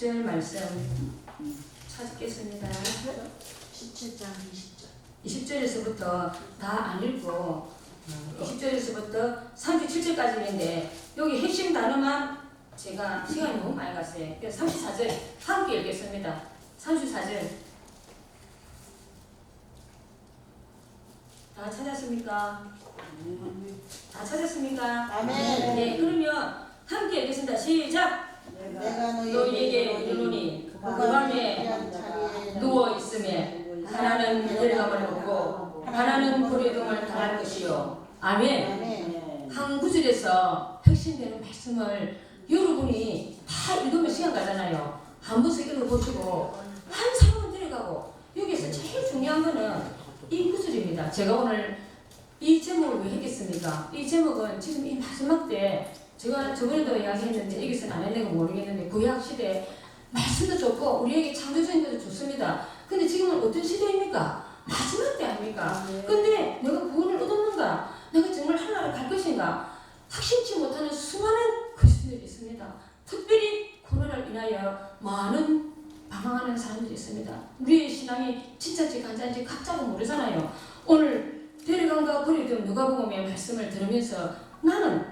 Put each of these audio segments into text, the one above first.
20절 말씀 찾겠습니다. 17장 20절. 20절에서부터 다 안 읽고 20절에서부터 37절까지 있는데 여기 핵심 단어만 제가 시간이 너무 많이 갔어요. 그래서 34절 함께 읽겠습니다. 34절 다 찾았습니까? 다 찾았습니까? 아멘. 네, 그러면 함께 읽겠습니다. 시작! 내가 너희에게 이르노니 그 밤에 누워 있음에 하나는 데려감을 얻고 하나는 버려둠을 당할 것이요. 아멘. 아멘. 한 구절에서 핵심되는 말씀을 여러분이 다 읽으면 시간 가잖아요. 한 번씩 읽어보시고 한 사람은 데려가고 여기서 제일 중요한 거는 이 구절입니다. 제가 오늘 이 제목을 왜 했겠습니까? 이 제목은 지금 이 마지막 때 제가 저번에도 이야기했는데 여기서는 안 했는가 모르겠는데 구약시대 말씀도 좋고 우리에게 창조적인 것도 좋습니다. 근데 지금은 어떤 시대입니까? 마지막 때 아닙니까? 근데 내가 구원을 얻었는가? 내가 정말 하나님을 갈 것인가? 확신치 못하는 수많은 그리스도인들이 있습니다. 특별히 코로나를 인하여 많은 방황하는 사람들이 있습니다. 우리의 신앙이 진짜인지 가짜인지 각자가 모르잖아요. 오늘 데려간가 버리든 누가복음의 말씀을 들으면서 나는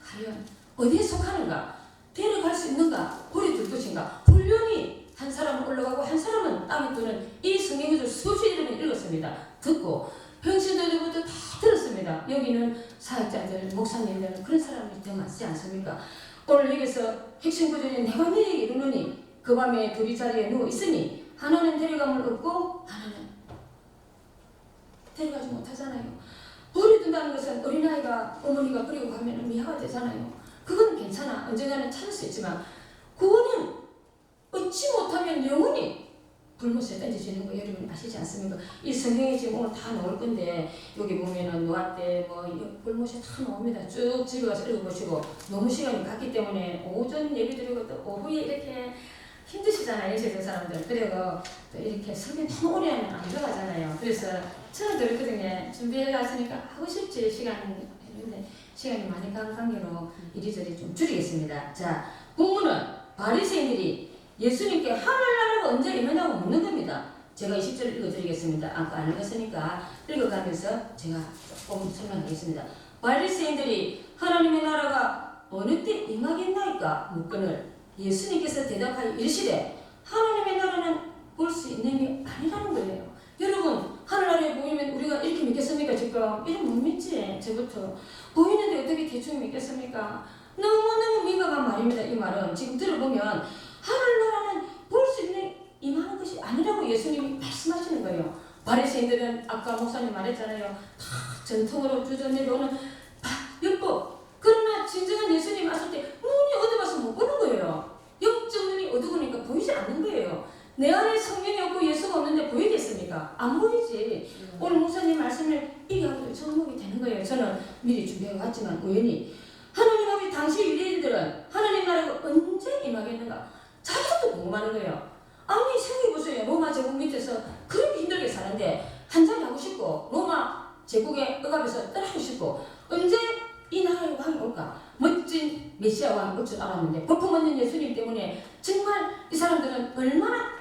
과연 어디에 속하는가? 데려갈 수 있는가? 버려둘 것인가? 훈련이 한 사람은 올라가고 한 사람은 땅에 뜨는 이 성경을 수없이 여러분 읽었습니다. 듣고 평신도들부터 다 들었습니다. 여기는 사역자들, 목사님들 그런 사람이 더 많지 않습니까? 오늘 여기서 핵심 구절이 내가 너에게 이르노니 그 밤에 둘이 자리에 누워 있으니 하나는 데려감을 얻고 하나는 데려가지 못하잖아요. 버려둔다는 것은 어린아이가 어머니가 버리고 가면 미화가 되잖아요. 그건 괜찮아. 언젠가는 찾을 수 있지만 구원은 얻지 못하면 영원히 불못에 던져지는 거 여러분 아시지 않습니까? 이 성경에 지금 오늘 다 나올 건데 여기 보면은 노아 때 뭐 불못에 다 나옵니다. 쭉 집에 가서 읽어보시고 너무 시간이 갔기 때문에 오전 예배 드리고 또 오후에 이렇게 힘드시잖아요. 세상 사람들. 그래서 또 이렇게 설교 너무 오래 하면 안 들어가잖아요. 그래서 저는 그랬거든요. 준비해 갔으니까 하고 싶지 시간이 많이 간 관계로 이리저리 좀 줄이겠습니다. 자, 본문은 바리새인들이 예수님께 하늘나라가 언제 임하냐고 묻는 겁니다. 제가 20절을 읽어드리겠습니다. 아까 안 읽었으니까 읽어가면서 제가 조금 설명하겠습니다. 바리새인들이 하나님의 나라가 어느 때 임하겠나이까 묻거늘 예수님께서 대답하여 이르시되 하나님의 나라는 볼 수 있는 게 아니라는 거예요. 여러분 하늘나라에 보이면 우리가 이렇게 믿겠습니까? 지금 이런 못 믿지. 저부터 보이는데 어떻게 대충 믿겠습니까? 너무너무 민감한 말입니다. 이 말은 지금 들어보면 하늘나라는 볼 수 있는 임하는 것이 아니라고 예수님이 말씀하시는 거예요. 바리새인들은 아까 목사님 말했잖아요. 다 전통으로 주전내려오는 율법. 그러나 진정한 예수님 왔을 때 눈이 어두워서 못 보는 거예요. 영적 눈이 어두우니까 보이지 않는 거예요. 내 안에 성령이 없고 예수가 없는데 보이겠습니까? 안 보이지. 오늘 목사님 말씀을 이해하고 접목이 되는 거예요. 저는 미리 준비해 왔지만 우연히 하나님 앞에 당시 유대인들은 하나님 나라가 언제 임하겠는가? 자기도 궁금하는 거예요. 아니 생각해보세요. 로마 제국 밑에서 그렇게 힘들게 사는데 한자리 하고 싶고 로마 제국의 억압에서 떠나고 싶고 언제 이 나라의 왕이 올까? 멋진 메시아 왕이 올 줄 알았는데 거품 없는 예수님 때문에 정말 이 사람들은 얼마나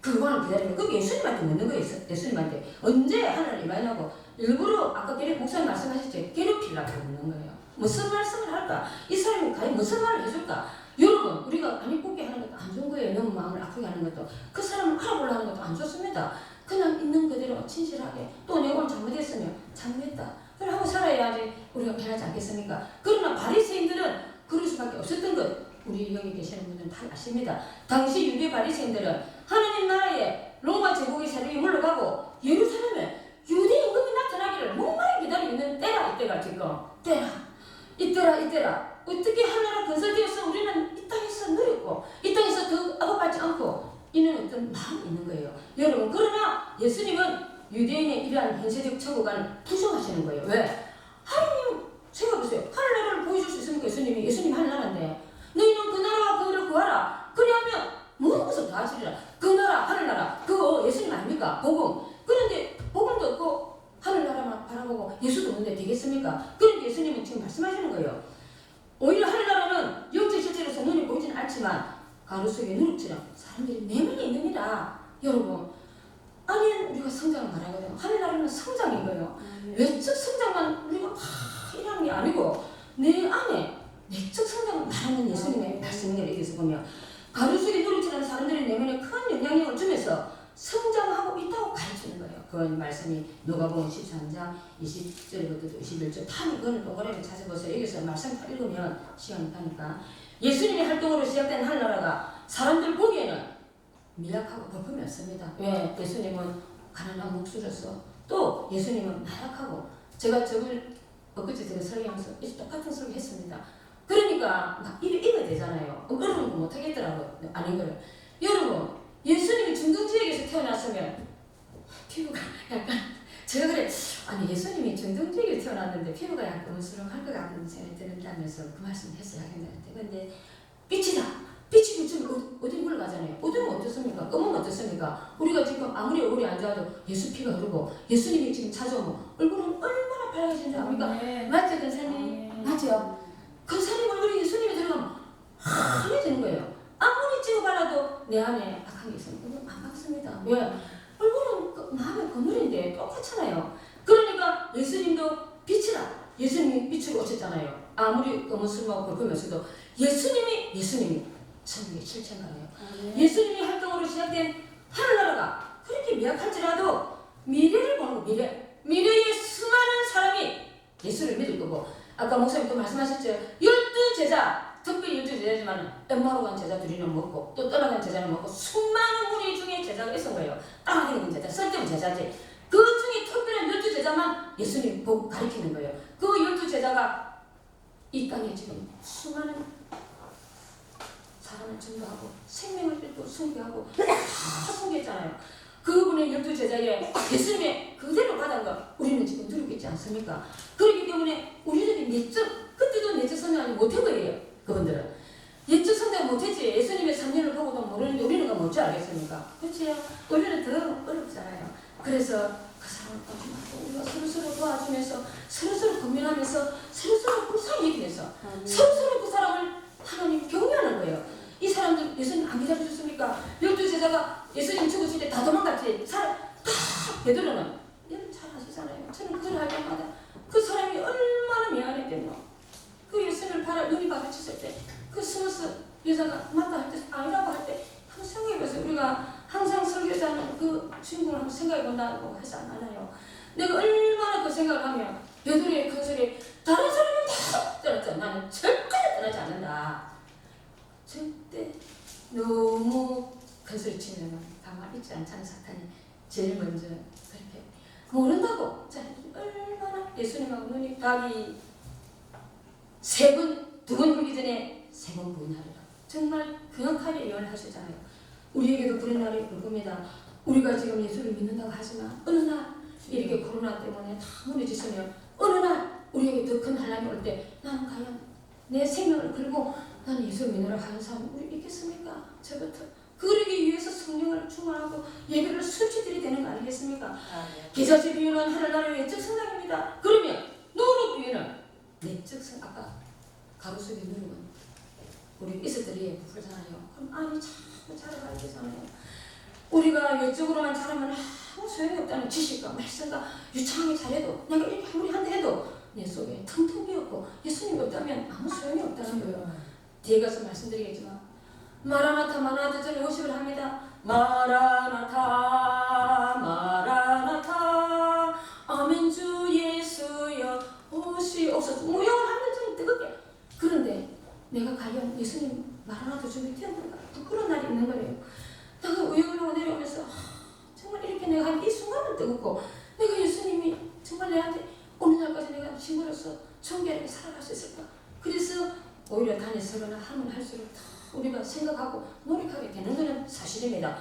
그 왕을 기다리는 거예요. 예수님한테 묻는 거예요. 예수님한테 언제 하늘을 임하냐고 일부러 아까 목사님 말씀하셨죠. 괴롭히려고 묻는 거예요. 무슨 말씀을 할까? 이 사람이 과연 무슨 말을 해줄까? 여러분 우리가 안 이쁘게 하는 것도 안 좋은 거예요. 너무 마음을 아프게 하는 것도 그 사람을 알아보려고 하는 것도 안 좋습니다. 그냥 있는 그대로 진실하게 또 내가 오늘 잘못했으면 잘못했다. 그걸 하고 살아야지 우리가 편하지 않겠습니까? 그러나 바리새인들은 그럴 수밖에 없었던 것 우리 여기 계시는 분들은 다 아십니다. 당시 유대 바리새인들은 하나님 나라에 로마 제국의 세력이 물러가고 예루살렘에 유대 임금이 나타나기를 목마르게 기다리고 있는 때라 이때가 지금 이때라 어떻게 하나라 건설되어서 우리는 이 땅에서 누렸고 이 땅에서 더 억압받지 않고 이는 어떤 마음이 있는 거예요. 여러분 그러나 예수님은 유대인의 이러한 현세적 처우관을 부정하시는 거예요. 왜? 하나님 생각해보세요. 하늘나라를 보여줄 수 있습니까? 예수님이 하늘나라인데 너희는 그 나라와 그를 구하라. 그리하면 모든 것을 다 하시리라. 그 나라 하늘나라 그거 예수님 아닙니까? 복음. 그런데 복음도 없고 하늘나라만 바라보고 예수도 없는데 되겠습니까? 그런데 예수님은 지금 말씀하시는 거예요. 오히려 하늘나라는 영적 실제로서 눈이 보이지는 않지만 가루 속에 누룩처럼 사람들이 내면에 있느니라. 여러분, 아니면 우리가 성장을 말하거든요. 하늘나라는 성장인 거예요. 외적 성장만 우리가 막 이러는 게 아니고 내 안에 내적 성장을 말하는 예수님의 말씀을 여기서 보면 가루 속에 누룩처럼 사람들의 내면에 큰 영향력을 주면서 성장하고 있다고 가르치는 거예요. 그 말씀이 누가복음 13장 20절부터 21절 다 이거는 동그라미 찾아보세요. 여기서 말씀 읽으면 시간이 가니까 예수님의 활동으로 시작된 하늘나라가 사람들 보기에는 미약하고 볼품이 없습니다. 왜? 예수님은 가난한 목수로서 또 예수님은 나약하고 제가 엊그제 제가 설교하면서 똑같은 설교 했습니다. 그러니까 막 이거 되잖아요. 어려운 거 못하겠더라고요. 아닌 거예요. 여러분, 예수님이 중동지역에서 태어났으면 피부가 약간 제가 그래 아니 예수님이 중동지역에 태어났는데 피부가 약간 으스렁할 것 같은 생각이 든다면서 그 말씀 했어요. 근데 빛이다. 빛이 비추면 어디 흘러가잖아요. 어두면 어떻습니까? 검으면 어떻습니까? 우리가 지금 아무리 얼굴이 안 좋아도 예수 피가 흐르고 예수님이 지금 찾아오면 얼굴은 얼마나 밝아지는 줄 압니까? 맞죠, 권사님? 맞죠? 권사님 얼굴에 예수님이 들어가면 환해지는 거예요. 아무리 찍어발라도 내 안에 악한 게 있으면 안 박습니다. 왜? 얼굴은 마음의 거물인데 똑같잖아요. 그러니까 예수님도 빛이라. 예수님이 빛으로 오셨잖아요. 아무리 검은술하고 볼품이 없어도 예수님이 성경의 실체인가요? 예수님이 활동으로 시작된 하늘나라가 그렇게 미약할지라도 미래를 보는 거, 미래의 수많은 사람이 예수를 믿을 거고 아까 목사님도 말씀하셨죠. 12제자 특별히 12제자지만 엠마오 간 제자 둘이는 먹고 또 떠나간 제자는 먹고 수많은 무리 중에 제자가 있은 거예요. 따라다니는 제자, 쓸데없는 제자지. 그 중에 특별한 12제자만 예수님 보고 가르치는 거예요. 그 12제자가 이 땅에 지금 수많은 사람을 증거하고 생명을 뺏고 순교하고 다 순교했잖아요. 그분의 12제자에 예수님의 그대로 받은 거 우리는 지금 누리고 있지 않습니까? 그렇기 때문에 우리들이 그때도 내적 성장을 못한 거예요. 그분들은 내적 성장 못했지. 예수님의 3년을 보고도 모르는데 우리는 뭔지 알겠습니까? 그렇지? 우리는 더 어렵잖아요. 그래서 그 사람을 도와주고 우리가 서로서로 도와주면서 서로서로 고민하면서 서로서로 불쌍히 여기면서 서로서로 그 사람을 하나님 격려하는 거예요. 이 사람들 예수님 안 기다려줬습니까? 12제자가 예수님 죽으실 때 다 도망갔지. 다 베드로는 여러분 잘 아시잖아요. 저는 그걸 할 때마다 그 사람이 얼마나 미안했대요. 그 예수님을 눈이 마주쳤을 때 그 스무스 여자가 맞다 할 때 아니라고 할 때 한번 생각해보세요. 우리가 항상 설교자는 그 주인공을 한번 생각해본다고 하지 않아요. 내가 얼마나 그 생각을 하면 베드로의 큰 소리 다른 사람은 다 떠났잖아. 나는 절대 떠나지 않는다. 절대 너무 큰 소리 치면 가만히 있지 않잖아. 사탄이 제일 먼저 그렇게 모른다고. 자, 얼마나 예수님하고 눈이 각이 두 번 불기 전에 3번 부인하리라. 정말 명확하게 예언을 하셨잖아요. 우리에게도 그런 날이 올 겁니다. 우리가 지금 예수를 믿는다고 하지만 어느 날 이렇게 코로나 때문에 다 무너졌으면 어느 날 우리에게 더 큰 환난이 올 때 나는 과연 내 생명을 걸고 나는 예수를 믿으라고 하는 사람 우리 있겠습니까? 저부터 그러기 위해서 성령을 충만하고 예배를 수치들이 되는 거 아니겠습니까? 기자지 비유는 하늘나라의 외적 성장입니다. 그러면 누룩 비유는 내적 성장. 아까 가루 속에 누룩은 우리 이스들이 부풀잖아요. 그럼 안이 자꾸 자라가야 되잖아요. 우리가 외적으로만 자라면 아무 소용이 없다는 지식과 말씀과 유창하게 잘해도 내가 이렇게 아무리 한다 해도 내 속에 텅텅 비었고 예수님이 없다면 아무 소용이 없다는 거예요. 뒤에 가서 말씀드리겠지만 마라나타 마라나타 전에 오십을 합니다. 마라나타 마라나타 아멘 주 예수여 오시옵소서. 모형을 하면 좀 뜨겁게. 그런데 내가 과연 예수님 마라나타 준비 되었는가 부끄러운 날이 있는 거예요. 내가 우영으로 내려오면서 정말 이렇게 내가 한 이 순간은 뜨겁고 내가 예수님이 정말 내한테 오늘날까지 내가 친구로서 존귀하게 살아갈 수 있을까. 그래서 오히려 다녔으거나 하면 할수록 더 우리가 생각하고 노력하게 되는 것은 사실입니다.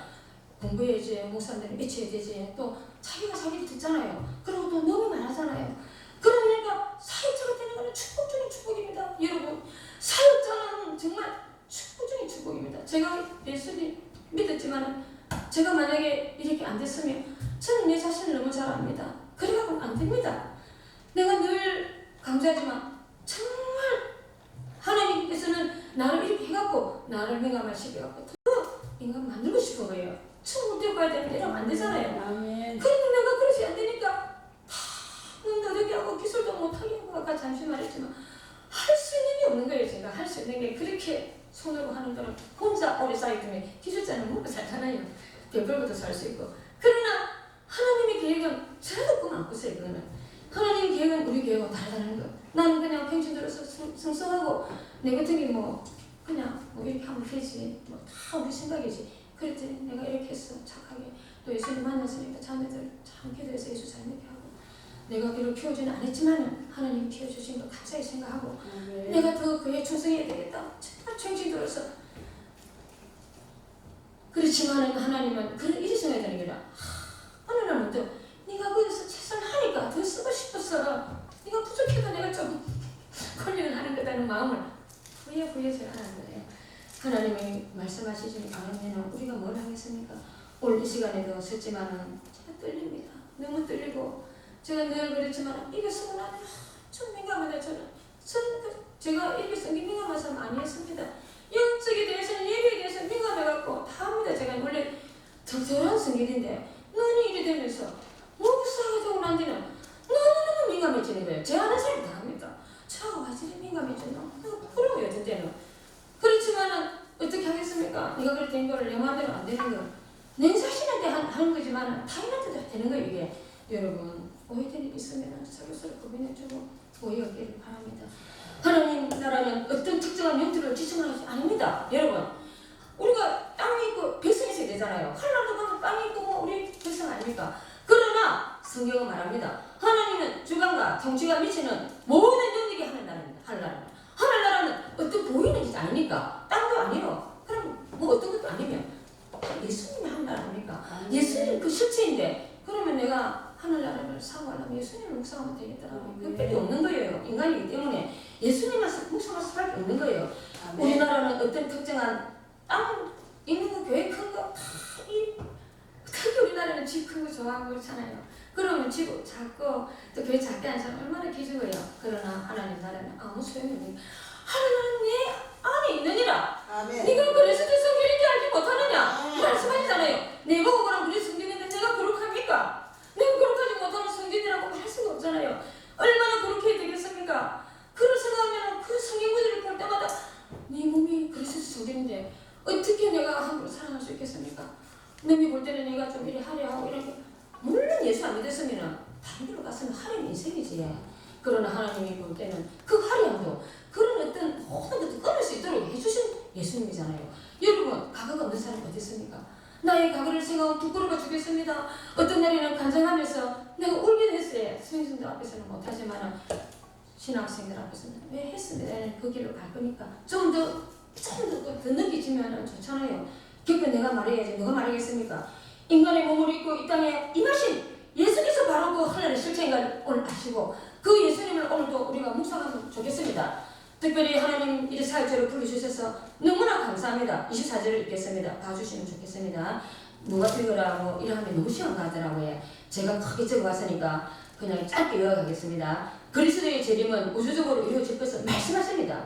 공부해야지, 목사님들은 미쳐야 되지, 또 자기가 자기를 듣잖아요. 그리고 또 너무 많아잖아요. 그러니까 사역자가 되는 것은 축복 중의 축복입니다. 여러분, 사역자는 정말 축복 중의 축복입니다. 제가 예수님 믿었지만 제가 만약에 이렇게 안 됐으면 저는 내 자신을 너무 잘 압니다. 그래가지고 안 됩니다. 내가 늘 강조하지만 정말 하나님께서는 나를 이렇게 해갖고 나를 민감을 시켜갖고 더 민감 만들고 싶은 거예요. 처음 뛰어가야 되는데 이러면 안 되잖아요. 아멘. 그런데 내가 그러지 안 되니까 다눈 더럽게 하고 기술도 못하게 하고 아까 잠시 말했지만 할 수 있는 게 없는 거예요. 제가 할 수 있는 게 그렇게 손으로 하는 거는 혼자 오래 쌓이기 때문에 기술자는 먹고 살잖아요. 별별것도 살 수 있고. 그러나 하나님의 계획은 저도 꿈 안 꿨어요. 그거는 하나님의 계획은 우리 계획과 다르다는 거. 나는 그냥 평신 들어서 승승하고 내 같은 게 뭐 그냥 뭐 이렇게 하면 되지 뭐 다 우리 생각이지. 그랬더니 내가 이렇게 했어. 착하게 또 예수님 만났으니까 자매들 참 기도해서 예수 잘 믿게 하고 내가 그를 키워주는 안 했지만 하나님 키워주신 거 감사히 생각하고 내가 더 그에 충성해야 되겠다. 정말 정신 들어서 그렇지만 하나님은 그런 일이 생각이 되는 게라 어느 날부터 네가 거기서 최선을 하니까 더 쓰고 싶었어. 네가 부족해도 내가 좀 권리를 하는 거다는 마음을 후회해서 하는 거예요. 하나님이 말씀하시지 않으면 우리가 뭘 하겠습니까? 오늘 이 시간에도 썼지만은 제가 떨립니다. 너무 떨리고 제가 늘 그랬지만 입에 쓰고 나면 좀 민감하다. 저는 제가 입에 쓴 게 민감한 사람 아니었습니다. 영적에 대해서는 예배에 대해서 민감해갖고 다 합니다. 제가 원래 적절한 성격인데 눈이 이래 되면서 목사가 되고 난 뒤는 너무너무 민감해지는 거예요. 제 아는 사람이 다 합니다. 저하고 같이 민감해지나? 부러워요. 그때는. 그렇지만은 어떻게 하겠습니까? 네가 그렇게 된 거를 내 마음대로 안 되는 거. 내 자신한테 하는 거지만 타인한테도 되는 거예요. 이게. 여러분 오해된 일이 있으면 서로서로 고민해주고 오해하기를 바랍니다. 하나님 나라는 어떤 특정한 형태를 지칭하는 것이 아닙니다. 여러분 우리가 땅이 있고 백성이 있어야 되잖아요. 하늘나라도 가면 땅이 있고 뭐 우리 백성 아닙니까? 그러나 성경은 말합니다. 하나님은 주관과 통치가 미치는 모든 영역이 하늘나라입니다. 하늘나라는 어떤 보이는 짓 아니니까 땅도 아니에요. 그럼 뭐 어떤 것도 아니면 예수님이 하늘나라 아닙니까? 예수님 그 실체인데 그러면 내가 하늘나라를 사모하려면 예수님을 묵상하면 되겠더라고요. 그밖에 없는 거예요. 인간이기 때문에 예수님만 묵상할 수밖에 없는 거예요. 아멘. 우리나라는 어떤 특정한 땅 있는 거 교회 큰 거 특히 우리나라는 집 큰 거 좋아하고 그렇잖아요. 그러면 집 작고 또 교회 작게 하는 사람 얼마나 기죽어요. 그러나 하나님 나라는 아무 소용이 없는 하나님은 내 안에 있느니라. 아멘. 네가 그래서 성경인지 알지 못하느냐 말씀하시잖아요. 내보고 그럼 우리 성경인데 내가 거룩합니까? 내가 거룩하지 못하는 성경이라고 할 수가 없잖아요. 얼마나 그렇게 되겠습니까? 그런 생각하면 그 성경 구절을 볼 때마다 네 몸이 그리스도 성경인데 어떻게 내가 함부로 사랑할 수 있겠습니까? 남이 볼 때는 내가 좀 이래 하려 하고 이렇게 물론 예수 안 믿었으면 다른 데로 갔으면 하려는 인생이지. 그러나 하나님이 볼 때는 그 화려함도 그런 어떤 모든 것도 끊을 수 있도록 해주신 예수님이잖아요. 여러분 과거가 없는 사람 어디 있습니까? 나의 과거를 생각하고 부끄러워 죽겠습니다. 어떤 날에는 간증하면서 내가 울긴 했어요. 스님들 앞에서는 못하지만 신학생들 앞에서는 왜 했습니다. 나는 그 길로 갈 거니까 좀 더 느끼지면 좋잖아요. 그러니까 내가 말해야지. 누가 말하겠습니까? 인간의 몸을 입고 이 땅에 임하신 예수께서 바로 그 하나님의 실체인 걸 오늘 아시고 그 예수님을 오늘도 우리가 묵상하면 좋겠습니다. 특별히 하나님 이제 4절을 불러주셔서 너무나 감사합니다. 24절을 읽겠습니다. 봐주시면 좋겠습니다. 누가 읽어라 뭐 이러면 너무 시간 가더라고요. 제가 크게 적어봤으니까 그냥 짧게 이어가겠습니다. 그리스도의 재림은 우주적으로 이루어질 것을 말씀하십니다.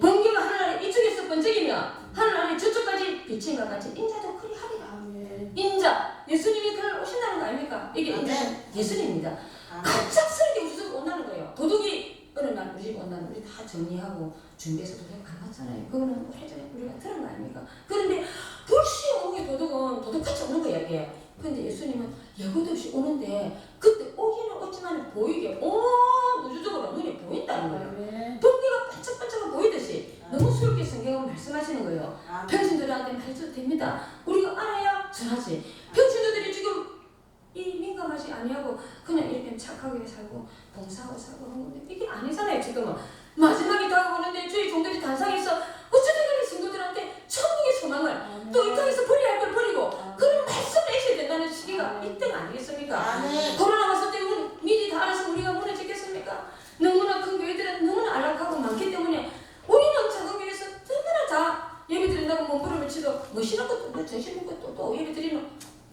번개가 하늘나라 이쪽에서 번쩍이며 하늘나라 저쪽까지 비친과 같이 인자도 그리하리라. 인자 예수님이 그날 오신다는 거 아닙니까? 이게 인자는 예수님입니다. 갑작스럽게 우주적으로 온다는 거예요. 도둑이 어느 날 우리 집 온다는 우리 다 정리하고 준비해서 도둑 안 갔잖아요. 그거는 오래전에 우리가 들은 거 아닙니까? 그런데 불시에 오게 도둑은 도둑같이 오는 거예요. 이게. 그런데 예수님은 예고도 없이 오는데 그때 오기는 없지만 보이게 온 우주적으로 눈에 보인다는 거예요. 번개가 반짝반짝 보이듯이 너무 수렵게 성경은 말씀하시는 거예요. 평신도들한테 말해줘도 됩니다. 우리가 알아야 전하지. 평신도들이 지금 이 민감하지 아니하고 그냥 이렇게 착하게 살고 봉사하고 살고 하는 건데 이게 아니잖아요. 지금은 마지막이 다가오는데 주의 종들이 단상에서 어쨌든 간에 성도들한테 천국의 소망을 또 이 땅에서 버려야 할 걸 버리고 그런 말씀을 해줘야 된다는 시기가 이때가 아니겠습니까? 코로나 왔을 때 미리 다 알아서 우리가 무너지겠습니까? 너무나 큰 교회들은 너무나 안락하고 많기 때문에 우리는 작은 교회에서 너무나 다 예배 드린다고 몸부림을 치도 멋있는 것도 뭐 정신있는 것도 또 예배 드리는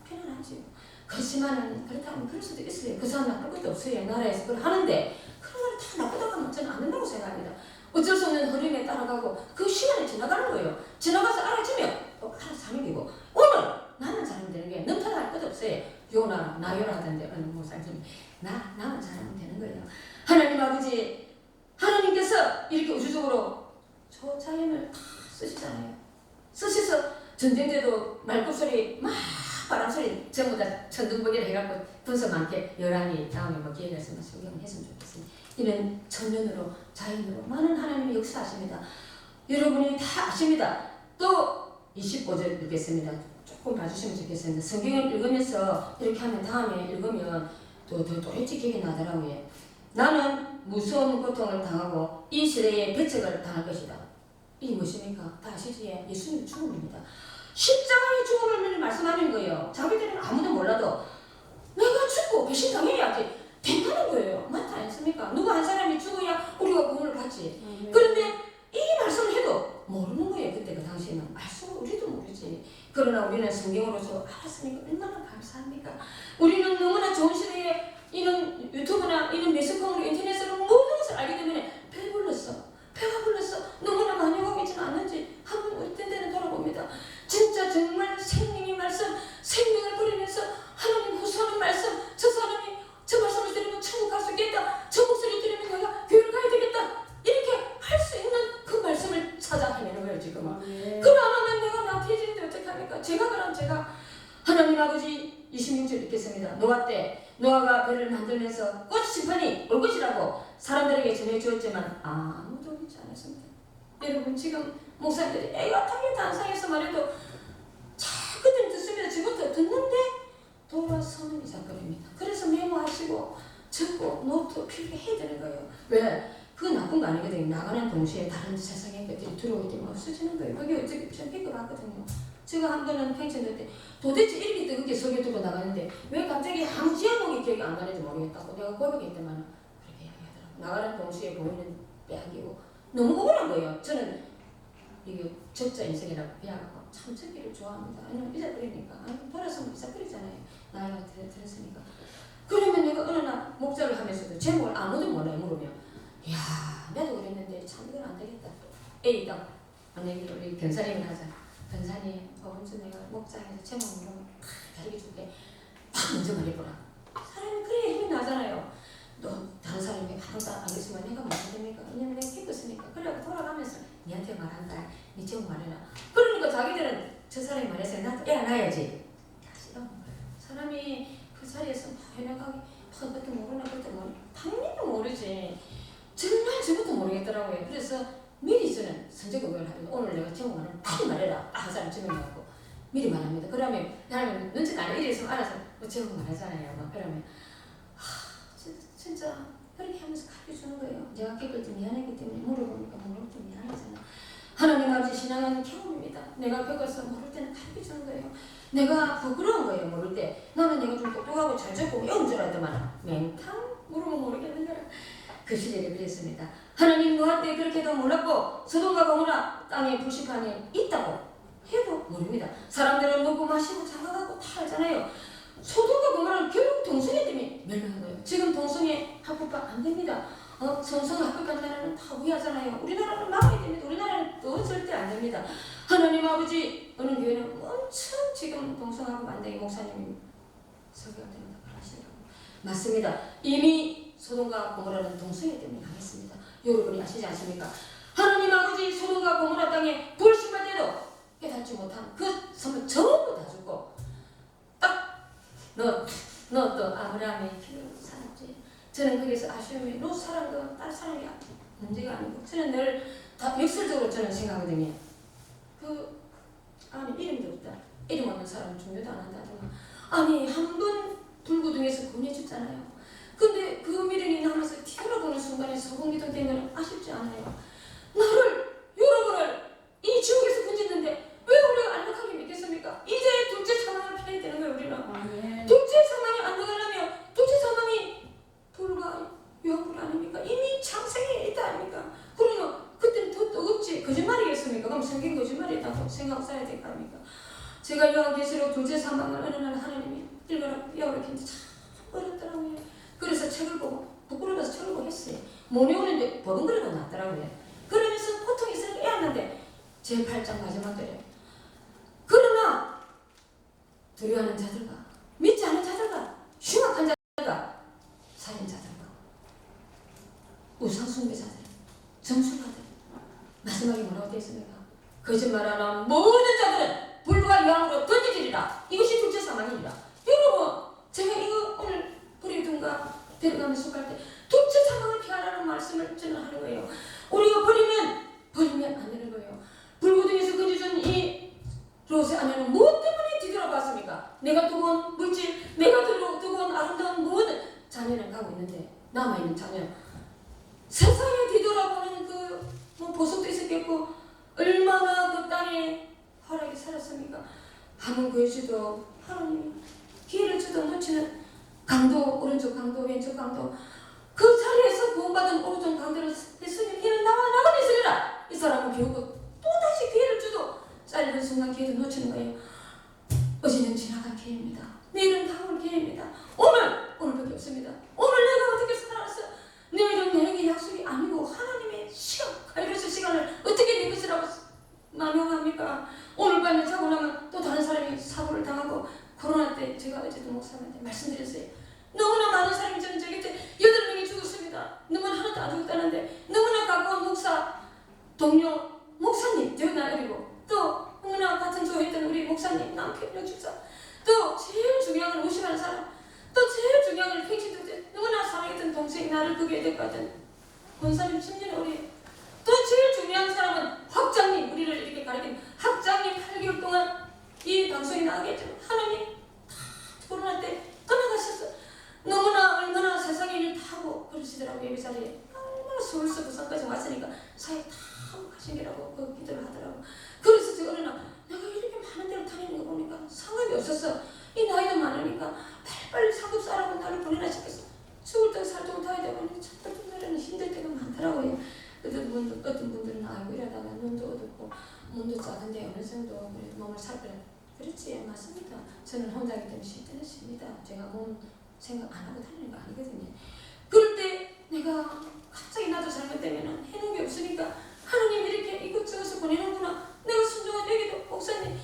편안하지. 그렇지만은 그렇다면 그럴 수도 있어요. 그 사람 나쁠 것도 없어요. 나라에서 그걸 하는데 그런 말이 다 나쁘다고 하면 저는 안 된다고 생각합니다. 어쩔 수 없는 흐름에 따라가고 그 시간이 지나가는 거예요. 지나가서 알아주면 또 알아서 하는 거고 오늘 나만 잘하면 되는 게 넘쳐날 것 없어요. 요나 나 요나던데 어느 목사님 나만 잘하면 되는 거예요. 하나님 아버지 하나님께서 이렇게 우주적으로 저 자연을 다 쓰시잖아요. 쓰셔서 전쟁 때도 말굽소리 막 바람소리 전부 다 천둥번개를 해갖고 분석 많게 열하니 다음에 뭐 기회가 있으면 소개했으면 좋겠습니다. 이런 천년으로 자연으로 많은 하나님의 역사하십니다. 여러분이 다 아십니다. 또 25절 읽겠습니다. 조금 봐주시면 좋겠습니다. 성경을 읽으면서 이렇게 하면 다음에 읽으면 또 일찍 기억이 나더라고요. 나는 무서운 고통을 당하고 이 시대에 배척을 당할 것이다. 이게 무엇입니까? 다 아시지요? 예수님의 죽음입니다. 십자가의 죽음을 말씀하는 거예요. 자기들은 아무도 몰라도 내가 죽고 배신당해야지 된다는 거예요. 맞지 않습니까? 누구 한 사람이 죽어야 우리가 구원을 받지. 그런데 이 말씀을 해도 모르는 거예요. 그때 그 당시에는 말씀을 우리도 모르지. 그러나 우리는 성경으로서 알았으니까 얼마나 감사합니까? 우리는 너무나 좋은 시대에 이런 유튜브나 이런 매스컴으로 인터넷으로 모든 것을 알기 때문에 배가 불렀어. 너무나 많이 오고 있지는 않는지 한번 우리 땐 돌아봅니다. 진짜 정말 생명의 말씀, 생명을 버리면서 하나님 호소하는 말씀, 저 사람이 저 말씀을 들으면 천국 갈 수 있겠다. 저 목소리 들으면 내가 교회를 가야 되겠다. 이렇게 할 수 있는 그 말씀을 찾아 헤매는 거예요 지금은. 그걸 안 하면 내가 나태해지는데 어떡합니까? 제가 하나님 아버지 26절 읽겠습니다. 노아 때 노아가 배를 만들면서 꽃 심판이 올 것이라고 사람들에게 전해주었지만 아무도 믿지 않았습니다. 여러분 지금 목사님들이 애가 타게 단상에서 말해도 자꾸들 듣습니다. 지금부터 듣는데 돌아서는 이상거립니다. 그래서 메모하시고 적고 노트 필기해야 되는 거예요. 왜? 그건 나쁜 거 아니거든요. 나가는 동시에 다른 세상의 것들이 들어오기 때문에 없어지는 거예요. 그게 어떻게 전 비교하거든요. 제가 한 번은 펜션될 때 도대체 이렇게 뜨겁게 설교 들고 나가는데 왜 갑자기 아무 제목이 기억이 안 나는지 모르겠다고 내가 고백했더만 그렇게 이야기하더라고요. 나가는 동시에 보이는 빼앗기고 너무 억울한 거예요. 저는 이게 적자 인생이라고 비하고 참 듣기를 좋아합니다. 아니면 잊어버리니까. 아니 돌아서면 잊어버리잖아요. 나이가 들었으니까. 그러면 내가 어느 날 목자를 하면서도 제목을 아무도 몰라요. 물으면 이야 나도 그랬는데 참 이건 안 되겠다. 에이 딱 만약에 우리 변사님을 하자. 변사님 언제 내가 목자에서 제목 물으면 다르게 줄게. 딱 먼저 말해보라. 사람이 그래야 힘이 나잖아요. 너 다른 사람이 하나도 안 알겠으면 내가 말해야 됩니까? 왜냐면 내가 겪었으니까. 그래고 돌아가면서 니한테 말한다. 니 제목 말해라. 그러니까 자기들은 저 사람이 말해서 나도 애 낳아야지. 싫어. 사람이 그 자리에서 해나가기 그것도 모르나 그것도 모르나 당연히 모르지. 정말 저것도 모르겠더라고요. 그래서 미리 저는 선제고백을 하면 오늘 내가 제목 말하면 빨리 말해라. 한 사람 증명해갖고 미리 말합니다. 그러면 나는 눈치가 안 이래서 알아서 제목 말하잖아요. 막 그러면 진짜 그렇게 하면서 가르쳐주는 거예요. 내가 겪을 때 미안하기 때문에 물어보니까 모를 때 미안하잖아. 하나님 아버지 신앙은 경험입니다. 내가 겪어서 모를 때는 가르쳐주는 거예요. 내가 부끄러운 거예요. 모를 때. 나는 내가 좀 똑똑하고 잘 적고 외운 줄 알더만 맹탕 물으면 모르겠는 거라. 그 시절에 그랬습니다. 하나님 노아 때 그렇게도 몰랐고 소돔과 고모라 땅에 불심판이 있다고 해도 모릅니다. 사람들은 먹고 마시고 장가가고 다 알잖아요. 소돔과 고모라는 결국 동성애 때문에 멸망한 거예요. 지금 동성애 합법화 안 됩니다. 성성 합법한 나라는 다 우회하잖아요. 우리나라는 막아야 됩니다. 우리나라는 또 절대 안 됩니다. 하나님 아버지 어느 교회는 엄청 지금 동성하고 만당의 목사님이 설교가 됩니다. 하시더라고요. 맞습니다. 이미 소돔과 고모라는 동성애 때문에 망했습니다. 여러분이 아시지 않습니까? 하나님 아버지 소돔과 고모라 땅에 불심할 때도 깨닫지 못한 그 섬을 전부 다 죽고 딱 너 또 아브라함의 피로 살았지. 저는 거기서 아쉬움이 너 사랑 딸 사랑이 문제가 아니고 저는 늘 다 역설적으로 저는 생각하거든요. 그 아니 이름도 없다. 이름 없는 사람은 중요도 안 한다든가. 아니 한 번 불구덩이에서 구원해줬잖아요. 근데 그 미련이 남아서 뒤돌아보는 순간에 소금기도 된 건 아쉽지 않아요. 여러분을 이 지옥에서 건졌는데 왜 우리가 안락하게 믿겠습니까? 이제 둘째 사망을 피해야 되는 거예요. 우리는. 둘째 사망이 안 나가려면 둘째 사망이 불과 유황불 아닙니까? 이미 창세기에 있다 아닙니까? 그러면 그때는 더 뜨겁지. 거짓말이겠습니까? 그럼 성경 거짓말이라고 생각하고 살아야 될 거 아닙니까? 제가 요한계시록 둘째 사망을 어느 날 하나님이 읽어라 배우라 했는데 참 어렵더라고요. 그래서 책을 보고 부끄러워서 책을 보고 했어요. 못 외우는데 버금거리가 났더라고요. 그러면서 보통 있으니까 애왔는데 제8장 마지막에 그러나 두려워하는 자들과 믿지 않은 자들과 흉악한 자들과 살인자들과 우상숭배자들, 정술가들 마지막에 뭐라고 되어 있습니까? 거짓말하는 모든 자들은 불과 유황으로 던져지리라. 이것이 둘째 사망이니라. 여러분, 제가 이거 오늘 버리든가 데려가면서 갈 때 둘째 사망을 피하라는 말씀을 저는 하는 거예요. 우리가 버리면 안 되는 거예요. 불구덩이에서 건져준 이 롯의 아내는 무엇 때문에 뒤돌아봤습니까? 내가 두고 온 물질, 내가 두고 온 아름다운 모든 자녀는 가고 있는데 남아있는 자녀 세상에 뒤돌아보는 그 보석도 있었겠고 얼마나 그 땅에 활하게 살았습니까? 한번 구해주도 하나님이 기회를 주도 놓치는 강도, 오른쪽 강도, 왼쪽 강도 그 자리에서 구원받은 오른쪽 강도를 했으니 걔는 나가 있으리라. 이 사람을 비우고 또다시 기회를 주도 짧은 순간 기회도 놓치는 거예요. 어제는 지나간 기회입니다. 내일은 다올 기회입니다. 오늘밖에 없습니다. 오늘 내가 어떻게 살았어? 내일은 내게 약속이 아니고 하나님의 시간, 그래서 시간을 어떻게 내 것이라고 남용합니까? 오늘 밤에 자고 나면 또 다른 사람이 사고를 당하고 코로나 때 제가 어제도 목사님한테 말씀드렸어요. 너무나 많은 사람이 저는 저기 때 8명이 죽었습니다. 너무나 하나도 안 죽었다는데 너무나 가까운 목사 동료 목사님 저나 어리고 또 너무나 같은 조회했던 우리 목사님 남편 역주사 또 제일 중요한 걸 무시하는 사람 또 제일 중요한 걸 팽신도 너무나 사랑했던 동생이 나를 그게 됐거든. 권사님 10년 어리 또 제일 중요한 사람은 학장님 우리를 이렇게 가리킨 학장님 8개월 동안 이 방송에 나가게 했지만 하나님 다 코로나 때 떠나가셨어. 너무나 얼마나 세상의 일을 다 하고 그러시더라고요. 예배 자리에 얼마나 서울서 부산까지 왔으니까 사회 다 하고 가시기라고 그 기도를 하더라고. 그래서 제가 어느 날 내가 이렇게 많은 데를 다니는 거 보니까 상관이 없었어. 이 나이도 많으니까 빨리 상급 싸라고 나를 보내나 싶었어. 죽을 때 살도 못하게 되고 참 어떤 날에는 힘들 때가 많더라고요. 어떤 분들은 아이고 이러다가 눈도 어둡고 몸도 작은데 어느 정도 몸을 살펴 그렇지 맞습니다. 저는 혼자기 때문에 쉴 때는 쉽니다. 제가 몸 생각 안 하고 다니는 거 아니거든요. 그럴 때 내가 갑자기 나도 잘못되면 해놓은 게 없으니까 하나님 이렇게 이것저것을 보내는구나. 내가 순종한 여기도 목사님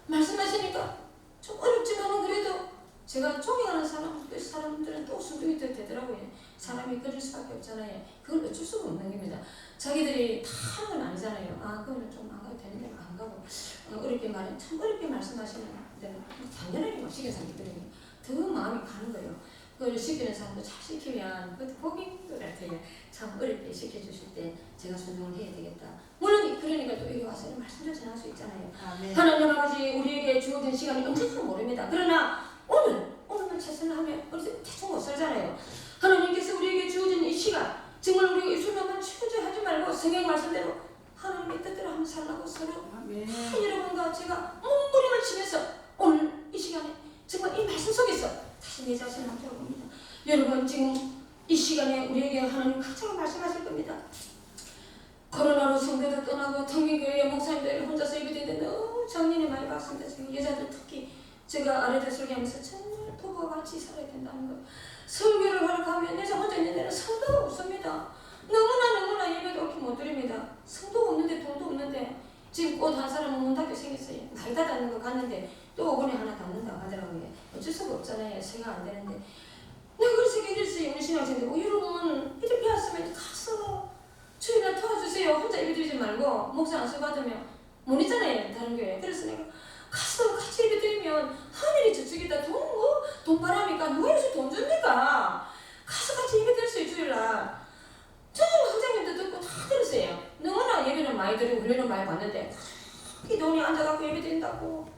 말씀하시니까 좀 어렵지만은 그래도 제가 존경하는 사람, 그 사람들은 또 순종이 되더라고요. 사람이 그럴 수밖에 없잖아요. 그걸 어쩔 수가 없는 겁니다. 자기들이 다 하는 건 아니잖아요. 아, 그거는 좀 안 가도 되는데 안 가고 어렵게 말해 참 어렵게 말씀하시는 데는 당연하게 막 시켜 사람들이 더 마음이 가는 거예요. 그걸 시키는 사람도 잘 시키면 그것도 복인 것 같아요. 참 어렵게 시켜주실 때 제가 순종을 해야 되겠다. 물론 그러니까 또 여기 와서 말씀도 전할 수 있잖아요. 아멘. 하나님 아버지 우리에게 주어진 시간이 언제인지 모릅니다. 그러나 오늘만 최선을 하면 우리 대충 못 살잖아요. 하나님께서 우리에게 주어진 이 시간 정말 우리가 이 순간만 취소하지 말고 성경 말씀대로 하나님의 뜻대로 한번 살라고 서로 여러분과 제가 몸부림을 치면서 오늘 이 시간에 정말 이 말씀 속에서 다시 내 자신을 한번 들어봅니다. 여러분 지금 이 시간에 우리에게 하나님 각자가 말씀하실 겁니다. 코로나로 성대도 떠나고 텅빈교회 목사님들 혼자서 예배드리는데 너무 정신이 많이 박습니다. 지금 여자들 특히 제가 아래들 설교하면서 정말 부부와 같이 살아야 된다는 거. 설교를 하러 가면 내가 혼자 있는 데는 성도가 없습니다. 너무나 예배도 없게 못 드립니다. 성도가 없는데 돈도 없는데 지금 꽃 한 사람 문 닫게 생겼어요. 많이 닫는 거 갔는데 또 5분에 하나 닫는다고 하더라고요. 어쩔 수가 없잖아요. 생각 안 되는데. 내가 그래서 얘기했어요. 우리 신학생들 여러분 이렇게 왔으면 가서 주일날 도와주세요. 혼자 예배드리지 말고 목사 안수 받으면 못 있잖아요. 다른 교회. 그래서 내가 가서 같이 예배드리면 하늘이 저쪽에다 돈 바랍니까? 누가 여기서 돈 줍니까? 가서 같이 예배드릴 수 있어요. 주일날. 저는 원장님도 듣고 다 들었어요. 너무나 예배는 많이 드리고 훈련은 많이 받는데 이 돈이 앉아갖고 예배드린다고.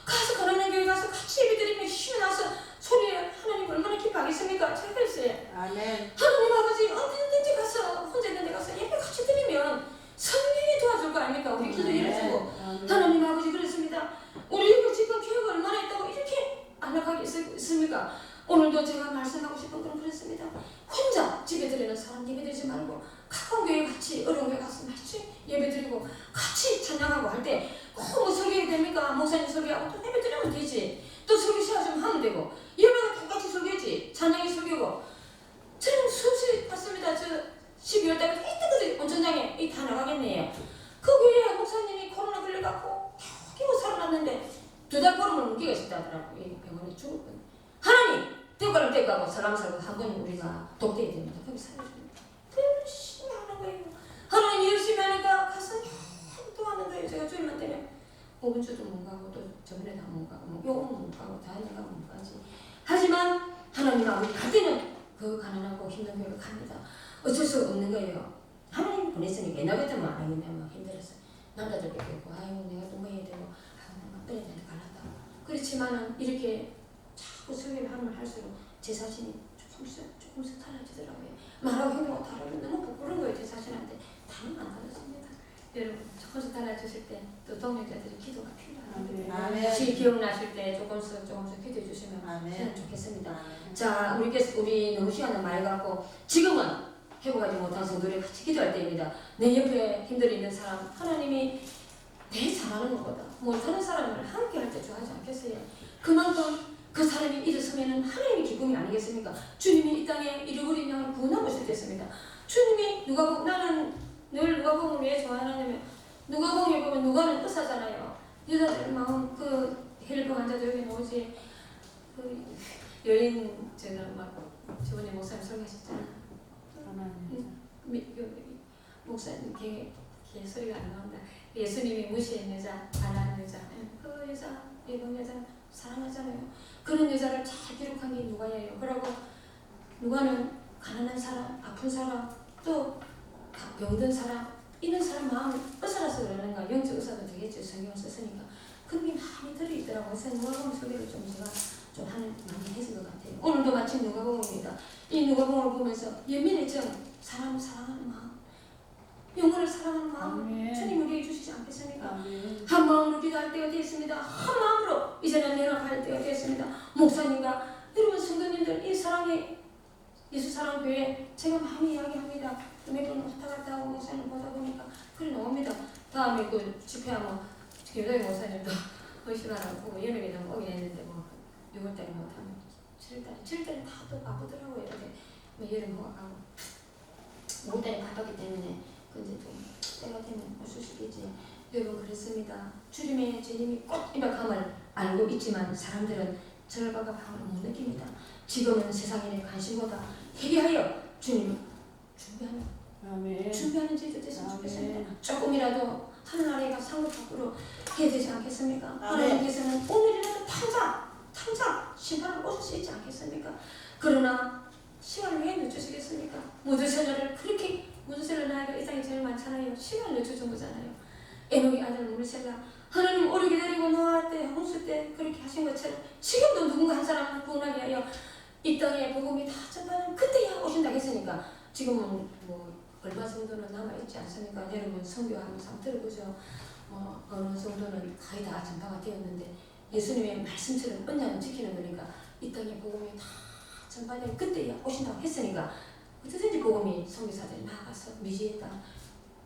가서 가난한 교회 가서 같이 예배드리면 힘이 나서 소리에 하나님 얼마나 기뻐하겠습니까? 제가 그랬어요. 아멘. 하나님 아버지 언제든지 가서 혼자 있는 데 가서 예배 같이 드리면 성령이 도와줄 거 아닙니까? 우리 기도 열어주고. 하나님 아버지 그랬습니다. 우리 이거 지금 교회가 얼마나 있다고 이렇게 안락하게 있습니까? 오늘도 제가 말씀하고 싶은 건 그렇습니다. 혼자 집에 드리는 사람 예배 드리지 말고 가까운 교회 같이 어려운 교회 가서 같이 예배 드리고 같이 찬양하고 할 때 꼭 뭐 설교해야 됩니까? 목사님 설교하고 또 예배 드리면 되지. 또 설교 시간 좀 하면 되고 예배가 똑같이 설교지. 찬양이 설교고. 저는 수없이 봤습니다. 저 12월 달에 이때까지 온천장에 다 나가겠네요. 그 교회 목사 살려줍니다. 열심히 하는 거예요. 하나님 열심히 하니까 가서 또 하는 거예요. 제가 주일만 되면 5분 주도 못 가고 또 저번에 다 못 가고 뭐 요건 못 가고 다른 데 가고 못 가지. 하지만 하나님 아버지 갈 때는 그 가난하고 힘든 교회를 갑니다. 어쩔 수 없는 거예요. 하나님 보냈으니까 옛날 같으면 안 하면 막 힘들었어요. 남자들 뵙고 아이고 내가 또 뭐 해야 되고 아이고 막 그랬는데 갈라다. 그렇지만은 이렇게 자꾸 설교를 하면 할수록 제 자신이 조금씩 달라지더라고요. 말하고 행동하고 다르면 너무 부끄러운 거예요. 제 자신한테. 다는 안 달라집니다. 여러분 조금씩 달라지실 때 또 동역자들이 기도가 필요합니다. 아멘. 혹시 기억나실 때 조금씩 기도해 주시면 저는 좋겠습니다. 자, 우리 너무 시간은 많이 갖고 지금은 회복하지 못한 성도들이 같이 기도할 때입니다. 내 옆에 힘들어 있는 사람 하나님이 내 잘하는 것보다 못하는 사람을 함께 할 때 좋아하지 않겠어요? 그만큼 그 사람이 일어서면 하나님의 기쁨이 아니겠습니까? 주님이 이 땅에 잃어버린 양을 구원하고 있을 때였습니다. 주님이 나는 늘 누가복음을 왜 좋아하냐면 누가복음에 보면 누가는 의사잖아요. 여자들 마음 그 헬병 환자들 여기 나오지 그 여인 제가 막 저번에 목사님 설교하셨잖아요. 목사님 걔 소리가 안 나온다. 예수님이 무시한 여자, 안 하는 여자, 그 여자, 일본 여자 사랑하잖아요. 그런 여자를 잘 기록한 게 누가예요. 그러고 누가는 가난한 사람, 아픈 사람, 또 병든 사람, 이런 사람 마음 의사라서 그러는가 영적 의사도 되겠죠. 성경을 썼으니까 그런 게 많이 들어있더라고요. 그래서 누가복음 소개를 좀 제가 좀 많이 해준 것 같아요. 오늘도 마침 누가복음입니다. 이 누가복음을 보면서 연민의 정, 사람을 사랑하는 마음, 영혼을 사랑하는 마음, 주님 우리에게 주시지 않겠습니까? 한 마음으로 기도할 때가 되었습니다. 한 마음으로 이제는 연합할 때가 되었습니다. 목사님과 여러분 성도님들 이 사랑의 예수 사랑 교회 제가 많이 이야기합니다. 매번 왔다 갔다 하고 목사님 보다 보니까 그래 나옵니다. 다음에 그 집회하면 교회 목사님도 의심하라고 예명이 좀 오게 했는데 뭐 6월달에 못하면 7월달에 다 또 가보더라고요. 이렇게 뭐 여름 허가가고 5월달에 가봤기 때문에 근데 좀 때가 되면 없을 수 있겠지. 여러분 그랬습니다. 주님의 주님이 꼭 임박함을 알고 있지만 사람들은 절박한 마음을 못 느낍니다. 지금은 세상인의 관심보다 회개하여 주님을 준비하는 제자 됐으면 좋겠습니다. 조금이라도 하늘나라가 상급 밖으로 해야 되지 않겠습니까? 하나님께서는 오늘이라도 당장 심판을 오실 수 있지 않겠습니까? 그러나 시간을 왜 늦추시겠습니까? 모두세례를 그렇게 모두세례 나이가 이 땅에 제일 많잖아요. 시간을 늦춰준 거잖아요. 에녹의 아들 모르셀라 하나님 오래 기다리고 노아 때 홍수 때 그렇게 하신 것처럼 지금도 누군가 한 사람을 구원하게 하여 이 땅에 복음이 다 전파하는 그때야 오신다고 했으니까 지금은 뭐 얼마 정도는 남아있지 않습니까? 여러분 선교하면서 한번 들어보죠. 어느 정도는 거의 다 전파가 되었는데 예수님의 말씀처럼 언약을 지키는 거니까 이 땅에 복음이 다 전파되면 그때야 오신다고 했으니까 어떻게든지 복음이 선교사들이 나가서 미지의 땅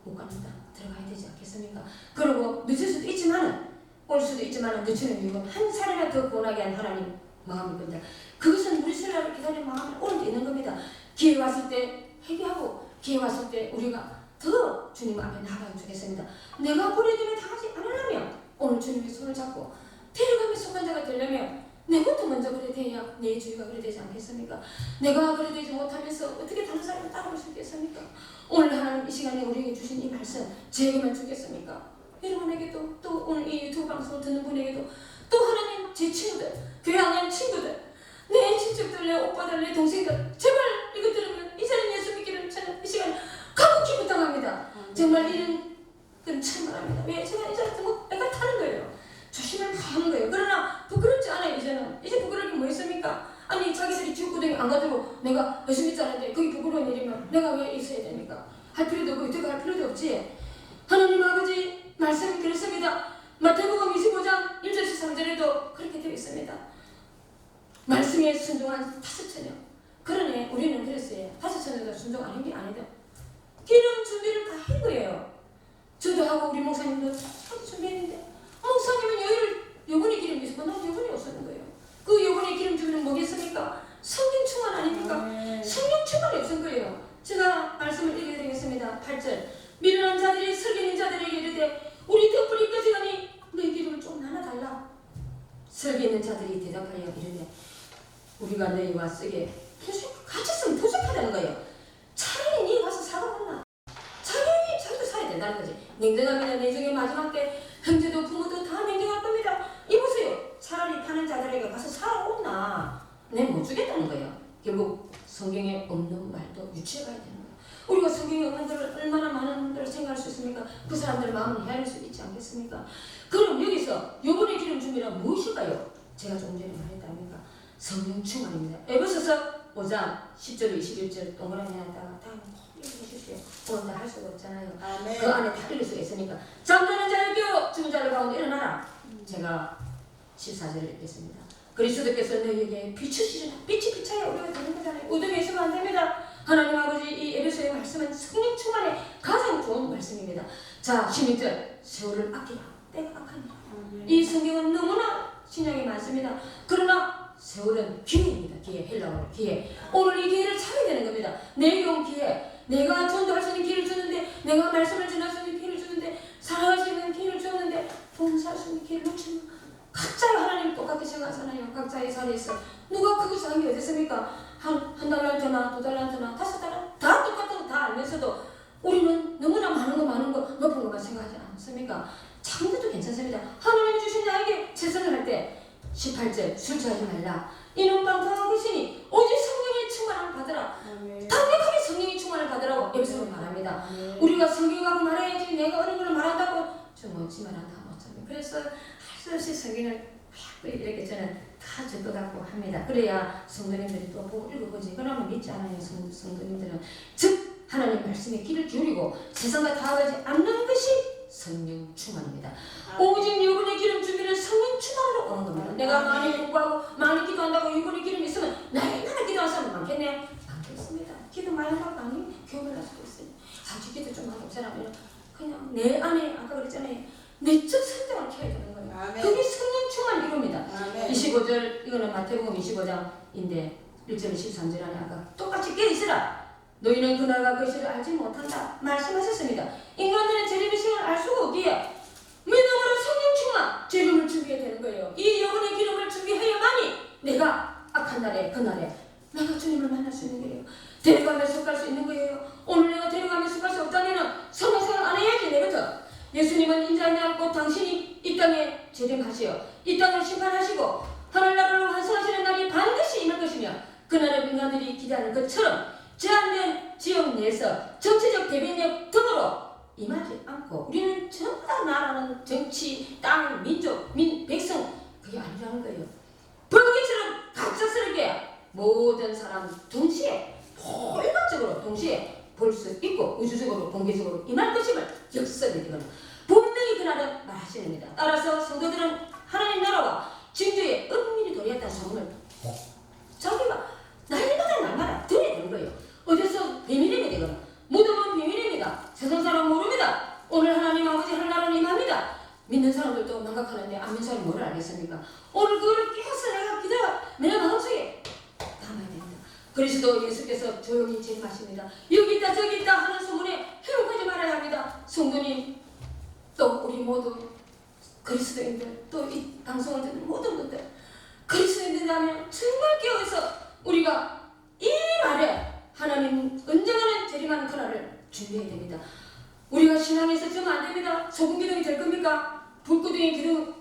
못 가는 땅 들어가야 되지 않겠습니까? 그리고 늦을 수도 있지만 올 수도 있지만 늦추는 이유는 한 사람이라도 더 구원하게 한 하나님 마음일 겁니다. 그것은 우리 신라를 기다리는 마음이 오늘도 있는 겁니다. 기회 왔을 때 회개하고 기회 왔을 때 우리가 더 주님 앞에 나가면 좋겠습니다. 내가 버려지면 당하지 않으려면 오늘 주님의 손을 잡고 데려가며 속간자가 되려면 내부터 먼저 그래 돼야 내 주위가 그래 되지 않겠습니까? 내가 그래 되지 못하면서 어떻게 다른 사람을 따라올 수 있겠습니까? 오늘 하나님 이 시간에 우리에게 주신 이 말씀 제게만 주겠습니까? 여러분에게도 또 오늘 이 유튜브 방송을 듣는 분에게도 또 하나님 제 친구들 교회 안 가는 친구들 내 친척들 내 오빠들 내 동생들 제발 이거 들으면 이제는 예수 믿기를 저는 이 시간에 간곡히 부탁합니다. 정말 이런 건 참말합니다. 왜 제가 이제 뭐 애가 타는 거예요. 조심을 하는 거예요. 그러나 부끄럽지 않아요. 이제 부끄러울 게 뭐 있습니까? 아니 자기들이 지옥구덩이 안 가도록 내가 예수 믿지 않는데 그게 부끄러운 일이면 내가 왜 있어야 됩니까? 할 필요도 없고 유튜브 할 필요도 없지. 하나님 아버지 말씀이 그렇습니다. 마태복음 25장 1절에서 3절에도 그렇게 되어 있습니다. 말씀에 순종한 5처녀. 그러네 우리는 그랬어요. 5처녀도 순종 아닌 게 아니다. 기름 준비를 다 한 거예요. 저도 하고 우리 목사님도 다 준비했는데 목사님은 여분의 기름 있으면 난 여분이 없었는 거예요. 그 여분의 기름 주면 뭐겠습니까? 성령 충만 아닙니까? 성령 충만이 없은 거예요. 제가 말씀을 읽어드리겠습니다. 8절 미련한 자들이 설기는 자들에게 이르되 우리 등불이 꺼지더니 너희 기름을 좀 나눠달라. 설기는 자들이 대답하여 이르되 우리가 너희와 쓰게 같이 쓰면 부족하다는 거예요. 냉정합니다. 내중의 마지막 때 형제도 부모도 다 냉정할 겁니다. 이보세요. 차라리 파는 자들에게 가서 살아오나. 내 못 주겠다는 거예요. 결국 성경에 없는 말도 유치해 가야 되는 거예요. 우리가 성경에 없는 것을 얼마나 많은 분들을 생각할 수 있습니까? 그 사람들 마음을 헤아릴 수 있지 않겠습니까? 그럼 여기서 요번에 기름 준비란 무엇일까요? 제가 조금 전에 말했다니까 성령 충만입니다. 에베소서 5장 10절 21절 동그라미 해놨다가 다음에 꼭 읽어주십시오. 오늘 다 할 수가 없잖아요. 아멘. 그 안에 다 읽을 수가 있으니까 잠자는 자를 깨워 죽은 자를 가운데 일어나라. 제가 14절을 읽겠습니다. 그리스도께서 너희에게 비추시리라. 빛이 비춰야 우리가 되는 거잖아요. 어둠에 있으면 안 됩니다. 하나님 아버지 이 에베소의 말씀은 성령 충만의 가장 좋은 말씀입니다. 자 16절 세월을 아끼라. 때가 악하니라. 이 성경은 너무나 신약이 많습니다. 그러나 세월은 기회입니다. 기회, 헬라어로 기회. 오늘 이 기회를 찾아야 되는 겁니다. 내용 기회. 내가 전도할 수 있는 기회를 주는데, 내가 말씀을 전할 수 있는 기회를 주는데, 사랑할 수 있는 기회를 주었는데, 봉사할 수 있는 기회를 놓치면 각자의 하나님 똑같이 생각하잖아요. 각자의 자리에서 누가 크고 작은 게 어디 있습니까? 한 달란트나 2달란트나 5달란트 다 똑같은 거 다 알면서도 우리는 너무나 많은 거 높은 것만 생각하지 않습니까? 작은 것도 괜찮습니다. 하나님이 주신 나에게 최선을 할 때 18절 술 취하지 말라. 이는 방탕한 것이니 오직 성령의 충만함을 받으라. 담백하게 성령의 충만을 받으라고 에베소서 말합니다. 우리가 성경하고 말해야지 내가 어느 걸 말한다고 좀 멋지만 다 못합니다. 그래서 할 수 없이 성경을 이렇게 저는 다 적어 갖고 합니다. 그래야 성도님들이 또 보고 읽어보지. 그러면 믿지 않아요. 성도님들은 즉 하나님 말씀에 귀를 기울이고 세상과 타협하지 않는 것이 성령 충만입니다. 오직 이번에 기름 준비는 성령 충만으로 오는 겁니다. 내가 많이 공부하고 많이 기도한다고 이번에 기름이 있으면 날마다 기도하는 사람 많겠네? 많겠습니다. 기도 많이 한다고 많이 교훈을 할 수도 있어요. 아직 기도 좀 하고 사람은 그냥 내 안에 아까 그랬잖아요. 내적 성장을 켜야 되는 거예요. 아멘. 그게 성령 충만 이겁니다. 아멘. 25절 이거는 마태복음 25장인데 1절 13절 안에 아까 똑같이 깨 있으라. 너희는 그날과 그 시를 알지 못한다 말씀하셨습니다. 인간들은 재림의 시간을 알 수가 없기에 믿음으로 성령 충만 재림을 준비해야 되는 거예요. 이 영혼의 기름을 준비해야만이 내가 악한 날에 그날에 내가 주님을 만날 수 있는 거예요. 데려가며 속할 수 있는 거예요. 오늘 내가 데려가며 속할 수 없다면 성령생활 안 해야지 내거든. 예수님은 인자에 앉고 당신이 이 땅에 재림하시어 이 땅을 심판하시고 하늘나라를 완성하시는 날이 반드시 임할 것이며 그날을 인간들이 기대하는 것처럼 제한된 지역 내에서 정치적 대변력 등으로 임하지 않고 우리는 전부 다 나라는 정치, 땅, 민족, 백성 그게 아니라는 거예요. 불기처럼 갑작스럽게 모든 사람 동시에 포괄적으로 동시에 볼 수 있고 우주적으로 공개적으로 임할 것임을 역설이 되거나 분명히 그날은 말하시는입니다. 따라서 성도들은 하나님 나라와 진주의 은밀히 도리했다는 소문을 자기가 날마다 들어야 되는 거예요. 어디서 비밀임이 되거나 무덤은 비밀입니다. 세상 사람 모릅니다. 오늘 하나님 아버지 하나님 임합니다. 믿는 사람들도 망각하는데 안 믿는 사람이 뭘 알겠습니까? 오늘 그거를 깨어서 내가 기도가 내 마음속에 담아야 됩니다. 그리스도 예수께서 조용히 재림하십니다. 여기 있다 저기 있다 하는 소문에 회복하지 말아야 합니다. 성도님 또 우리 모두 그리스도인들 또 이 방송을 듣는 모든 분들 그리스도인들이라면 정말 깨어서 우리가 이 말에 하나님 은정하는 재림하는 그날을 준비해야 됩니다. 우리가 신앙에서 좀 안 됩니다. 소금 기둥이 될 겁니까? 불구덩이 기둥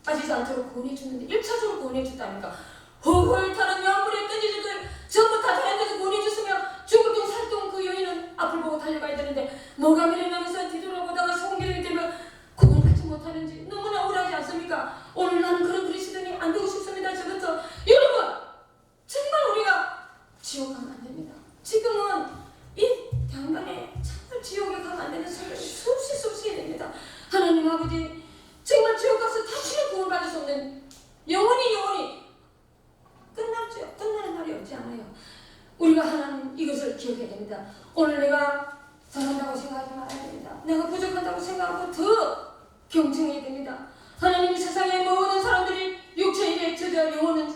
빠지지 않도록 구원해 주는데 1차적으로 구원해 줬다니까. 헐 타는 양물에 던져주고 전부 다 다른 데서 구원해 줬으면 죽을 둥 살둥 그 여인은 앞을 보고 달려가야 되는데 뭐가 미련하면서 뒤돌아보다가 소금 기둥이 되면 구원받지 못하는지 너무나 억울하지 않습니까? 오늘 나는 그런 그리스도인이 안 되고 싶습니다. 저부터 여러분 정말 우리가 지옥 가면 안 됩니다. 지금은 이 당간에 정말 지옥에 가면 안 되는 소리를 수없이 해야 됩니다. 하나님 아버지 정말 지옥 가서 다시는 구원받을 수 없는 영원히 끝났죠. 끝나는 날이 없지 않아요. 우리가 하나님 이것을 기억해야 됩니다. 오늘 내가 잘한다고 생각하지 말아야 됩니다. 내가 부족하다고 생각하고 더 경청해야 됩니다. 하나님 세상의 모든 사람들이 육체 일에 젖어 영혼은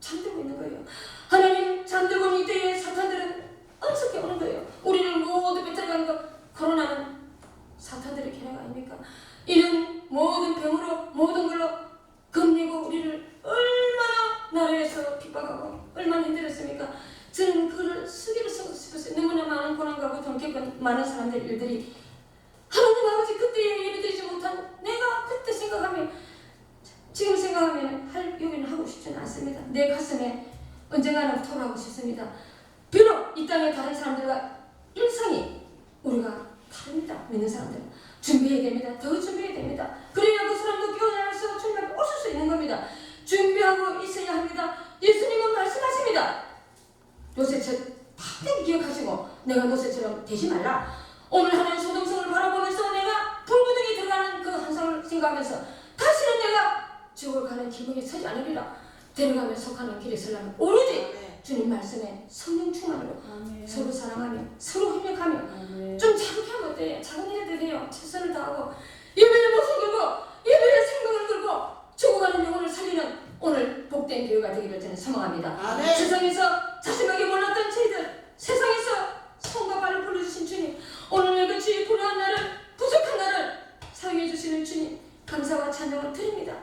잠들고 있는 거예요. 하나님 잠들고 있는 이때에 사탄들은 엄습해 오는 거예요. 우리를 모두 뱉어가는 것 코로나는 사탄들의 계략 아닙니까? 이런 모든 병으로 모든 걸로 겁내고 우리를 얼마나 나라에서 핍박하고 얼마나 힘들었습니까? 저는 그를 쓰기를 쓰고 싶었어요. 너무나 많은 고난과 고통 겪은 많은 사람들 일들이 하나님 아버지 그때 예배드리지 못한 내가 그때 생각하면 지금 생각하면 여기는 하고 싶지는 않습니다. 내 가슴에 언젠가는 토로하고 싶습니다. 비록 이 땅의 다른 사람들과 일상이 우리가 다릅니다. 믿는 사람들 준비해야 됩니다. 더 준비해야 됩니다. 그래야 그 사람도 교회에서 주님 앞에 오실 수 있는 겁니다. 준비하고 있어야 합니다. 예수님은 말씀하십니다. 요새처럼 다들 기억하시고 내가 요새처럼 되지 말라. 오늘 하나님 소동성을 바라보면서 내가 불구덩이 들어가는 그 환상을 생각하면서 다시는 내가 죽어가는 기분이 서지 않으리라. 데려가며 속하는 길에 서려면 오로지 주님 말씀에 성령 충만으로 서로 사랑하며 서로 협력하며 좀 작게 하면 어때요? 작은 일들 해요. 최선을 다하고 예배의 목숨 걸고 예배의 생명을 걸고 죽어가는 영혼을 살리는 오늘 복된 교회가 되기를 저는 소망합니다. 세상에서 자신에게 몰랐던 저희들 세상에서 손과 발을 불러주신 주님 오늘 내가 주의 불안한 나를 부족한 나를 사용해 주시는 주님 감사와 찬양을 드립니다.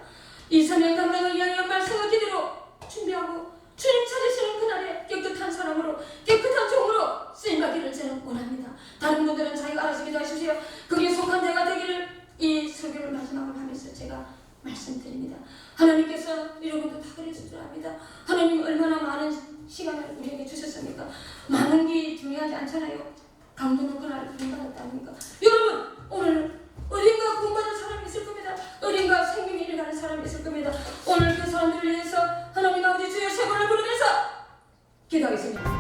이 사명 감당을 위하여 말씀을 기대로 준비하고 주님 찾으시는 그날에 깨끗한 사람으로 깨끗한 종으로 쓰임받기를 저는 원합니다. 다른 분들은 자기가 알아서 기도하십시오. 거기에 속한 자가 되기를 이 설교를 마지막으로 하면서 제가 말씀드립니다. 하나님께서 여러분도 다 그랬을 줄 압니다. 하나님 얼마나 많은 시간을 우리에게 주셨습니까? 많은 게 중요하지 않잖아요. 강도는 그날 구원받았다니까. 여러분 오늘 어딘가 구원받은 사람이 있을 겁니다. 어딘가 생명이 일어나는 사람이 있을 겁니다. 오늘 그 사람들을 위해서 하나님 아버지 주의 세 번을 부르면서 기도하겠습니다.